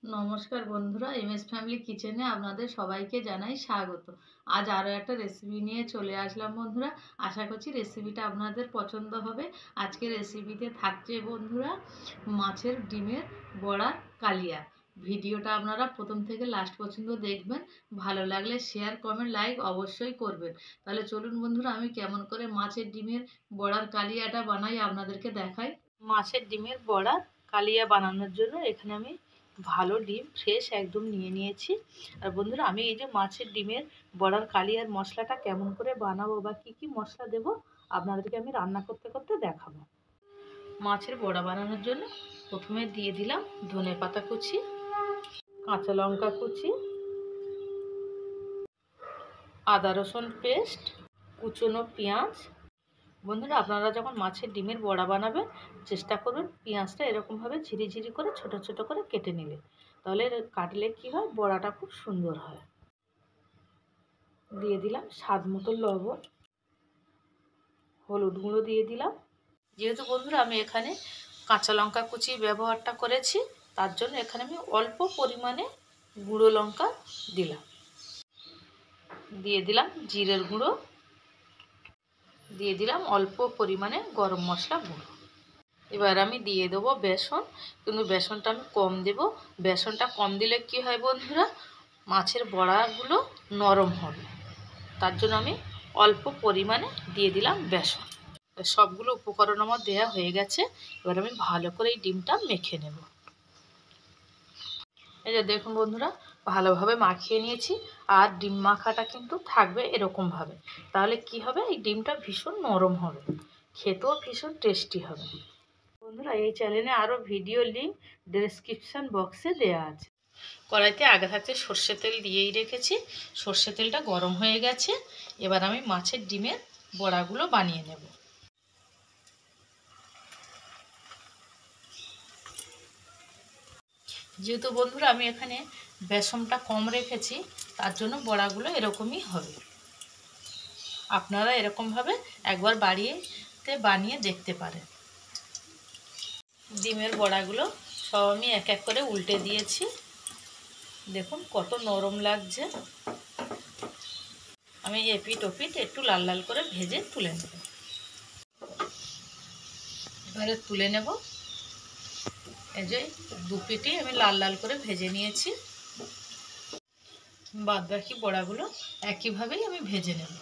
নমস্কার বন্ধুরা, MS family কিচেনে আপনাদের সবাইকে জানাই স্বাগত। আজ আরও একটা রেসিপি নিয়ে চলে আসলাম বন্ধুরা। আশা করছি রেসিপিটা আপনাদের পছন্দ হবে। আজকে রেসিপিতে থাকছে বন্ধুরা মাছের ডিমের বড়ার কালিয়া। ভিডিওটা আপনারা প্রথম থেকে লাস্ট পর্যন্ত দেখবেন। ভালো লাগলে শেয়ার, কমেন্ট, লাইক অবশ্যই করবেন। তাহলে চলুন বন্ধুরা, আমি কেমন করে মাছের ডিমের বড়ার কালিয়াটা বানাই আপনাদেরকে দেখাই। মাছের ডিমের বড়ার কালিয়া বানানোর জন্য এখানে আমি ভালো ডিম ফ্রেশ একদম নিয়ে নিয়েছি। আর বন্ধুরা, আমি এই যে মাছের ডিমের বড়ার কালিয়ার মশলাটা কেমন করে বানাবো বা কি কি মশলা দেব আপনাদেরকে আমি রান্না করতে করতে দেখাবো। মাছের বড়া বানানোর জন্য প্রথমে দিয়ে দিলাম ধনেপাতা কুচি, কাঁচা লঙ্কা কুচি, আদা রসুন পেস্ট, কুচনো পেঁয়াজ। বন্ধুরা, আপনারা যখন মাছের ডিমের বড়া বানাবেন চেষ্টা করবেন পেঁয়াজটা এরকমভাবে ঝিরিঝিরি করে ছোট ছোট করে কেটে নিলে, তাহলে কাটলে কি হয় বড়াটা খুব সুন্দর হয়। দিয়ে দিলাম স্বাদ মতো লবণ, হলুদ গুঁড়ো দিয়ে দিলাম। যেহেতু বন্ধুরা আমি এখানে কাঁচা লঙ্কা কুচি ব্যবহারটা করেছি, তার জন্য এখানে আমি অল্প পরিমাণে গুঁড়ো লঙ্কা দিলাম। দিয়ে দিলাম জিরের গুঁড়ো, দিয়ে দিলাম অল্প পরিমাণে গরম মশলা গুঁড়ো। এবার আমি দিয়ে দেবো বেসন, কিন্তু বেসনটা আমি কম দেব। বেসনটা কম দিলে কি হয় বন্ধুরা, মাছের বড়াগুলো নরম হবে। তার জন্য আমি অল্প পরিমাণে দিয়ে দিলাম বেসন। সবগুলো উপকরণ আমার দেওয়া হয়ে গেছে। এবার আমি ভালো করে এই ডিমটা মেখে নেব। এই যে দেখুন বন্ধুরা, ভালোভাবে মাখিয়ে নিয়েছি। আর ডিম মাখাটা কিন্তু থাকবে এরকমভাবে, তাহলে কি হবে, এই ডিমটা ভীষণ নরম হবে, খেতেও ভীষণ টেস্টি হবে। বন্ধুরা, এই চ্যানেলে আরও ভিডিও লিঙ্ক ডেসক্রিপশান বক্সে দেওয়া আছে। কড়াইতে আগে থাকতে সর্ষে তেল দিয়েই রেখেছি। সর্ষে তেলটা গরম হয়ে গেছে। এবার আমি মাছের ডিমের বড়াগুলো বানিয়ে নেব। যেহেতু বন্ধুরা আমি এখানে বেসনটা কম রেখেছি, তার জন্য বড়াগুলো এরকমই হবে। আপনারা এরকমভাবে একবার বানিয়ে দেখতে পারেন। ডিমের বড়াগুলো সব আমি এক এক করে উল্টে দিয়েছি। দেখুন কত নরম লাগছে। আমি এপিট ওপিট একটু লাল লাল করে ভেজে তুলে নেব। এবারে তুলে নেব। এই যে দু পিঠই আমি লাল লাল করে ভেজে নিয়েছি। বাদ বাকি বড়াগুলো একইভাবেই আমি ভেজে নেব।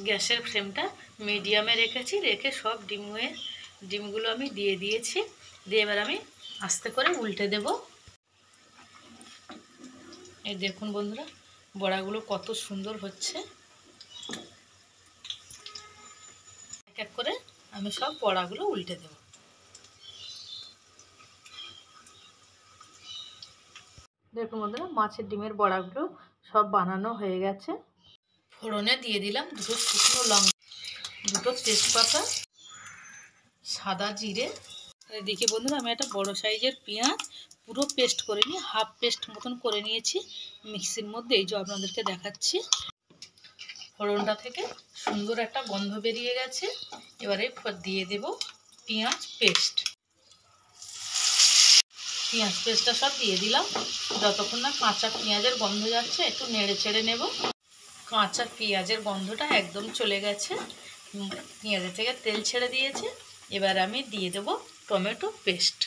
গ্যাসের ফ্লেমটা মিডিয়ামে রেখেছি, রেখে সব ডিমগুলো আমি দিয়ে দিয়েছি। দিয়ে এবার আমি আস্তে করে উল্টে দেব। এই দেখুন বন্ধুরা, বড়াগুলো কত সুন্দর হচ্ছে। এক এক করে আমি সব বড়াগুলো উল্টে দেব। দেখুন বন্ধুরা, মাছের ডিমের বড়াগুলো সব বানানো হয়ে গেছে। ফোড়নে দিয়ে দিলাম দুটো শুকনো লঙ্কা, দুটো তেজপাতা, সাদা জিরে। এদিকে বন্ধুরা আমি একটা বড় সাইজের পেঁয়াজ পুরো পেস্ট করে নিয়ে হাফ পেস্ট মতন করে নিয়েছি মিক্সির মধ্যে। এই যে আপনাদেরকে দেখাচ্ছি। ফোড়নটা থেকে সুন্দর একটা গন্ধ বেরিয়ে গেছে। এবারে দিয়ে দেব পেঁয়াজ পেস্টটা সব দিয়ে দিলাম। যতক্ষণ না কাঁচা পেঁয়াজের গন্ধ যাচ্ছে একটু নেড়ে চেড়ে নেব। কাঁচা পেঁয়াজের গন্ধটা একদম চলে গেছে, পেঁয়াজের থেকে তেল ছেড়ে দিয়েছে। এবার আমি দিয়ে দেব টমেটো পেস্ট।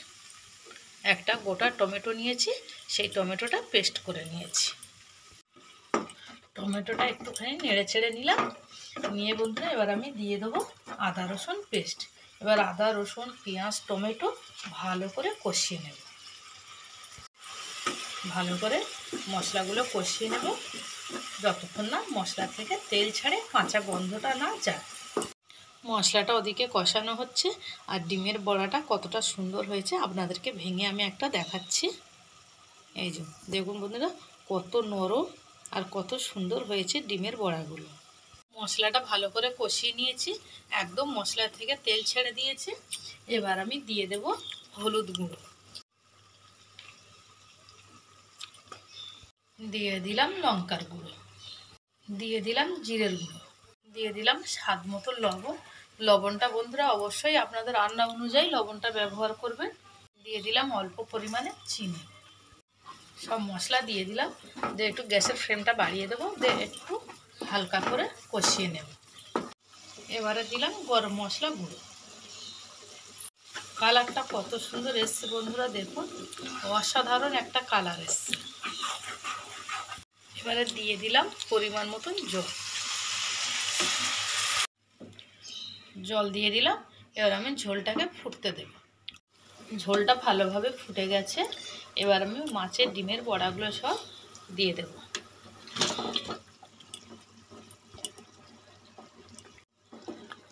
একটা গোটা টমেটো নিয়েছি, সেই টমেটোটা পেস্ট করে নিয়েছি। টমেটোটা একটুখানি নেড়ে ছেড়ে নিলাম। নিয়ে বন্ধুরা এবার আমি দিয়ে দেবো আদা রসুন পেস্ট। এবার আদা রসুন পেঁয়াজ টমেটো ভালো করে কষিয়ে নেব। ভালো করে মশলাগুলো কষিয়ে নেব যতক্ষণ না মশলা থেকে তেল ছাড়ে, কাঁচা গন্ধটা না যায়। মশলাটা ওদিকে কষানো হচ্ছে। আর ডিমের বড়াটা কতটা সুন্দর হয়েছে আপনাদেরকে ভেঙে আমি একটা দেখাচ্ছি। এই যে দেখুন বন্ধুরা, কত নরম আর কত সুন্দর হয়েছে ডিমের বড়াগুলো। মশলাটা ভালো করে কষিয়ে নিয়েছি, একদম মশলা থেকে তেল ছেড়ে দিয়েছে। এবার আমি দিয়ে দেব হলুদ গুঁড়ো, দিয়ে দিলাম লঙ্কার গুঁড়ো। দিয়ে দিলাম জিরের গুঁড়ো, দিয়ে দিলাম স্বাদ মতো লবণ। লবণটা বন্ধুরা অবশ্যই আপনাদের রান্না অনুযায়ী লবণটা ব্যবহার করবেন। দিয়ে দিলাম অল্প পরিমাণে চিনি। সব মশলা দিয়ে দিলাম, দিয়ে একটু গ্যাসের ফ্লেমটা বাড়িয়ে দেবো, দিয়ে একটু হালকা করে কষিয়ে নেব। এবারে দিলাম গরম মশলা গুঁড়ো। কালারটা কত সুন্দর এসছে বন্ধুরা, দেখুন অসাধারণ একটা কালার এসছে। এবারে দিয়ে দিলাম পরিমাণ মতন জল দিয়ে দিলাম। এবার আমি ঝোলটাকে ফুটতে দেব। ঝোলটা ভালোভাবে ফুটে গেছে। এবার আমি মাছের ডিমের বড়াগুলো সব দিয়ে দেব।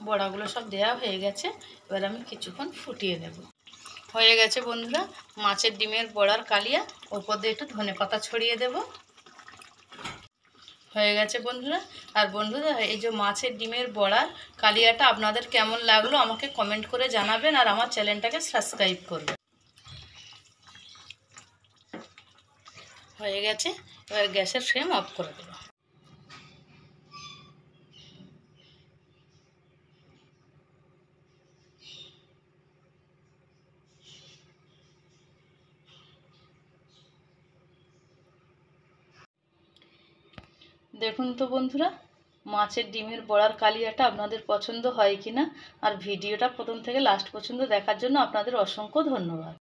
বড়াগুলো সব দেওয়া হয়ে গেছে। এবার আমি কিছুক্ষণ ফুটিয়ে নেব। হয়ে গেছে বন্ধুরা মাছের ডিমের বড়ার কালিয়া। ওপর দিয়ে একটু ধনেপাতা ছড়িয়ে দেব। হয়ে গেছে বন্ধুরা। আর বন্ধুরা এই যে মাছের ডিমের বড়ার কালিয়াটা আপনাদের কেমন লাগলো আমাকে কমেন্ট করে জানাবেন, আর আমার চ্যানেলটাকে সাবস্ক্রাইব করবেন। হয়ে গেছে, এবার গ্যাসের ফ্লেম অফ করে দেব। দেখুন তো বন্ধুরা মাছের ডিমের বড়ার কালিয়াটা আপনাদের পছন্দ হয় কিনা। আর ভিডিওটা প্রথম থেকে লাস্ট পর্যন্ত দেখার জন্য আপনাদের অসংখ্য ধন্যবাদ।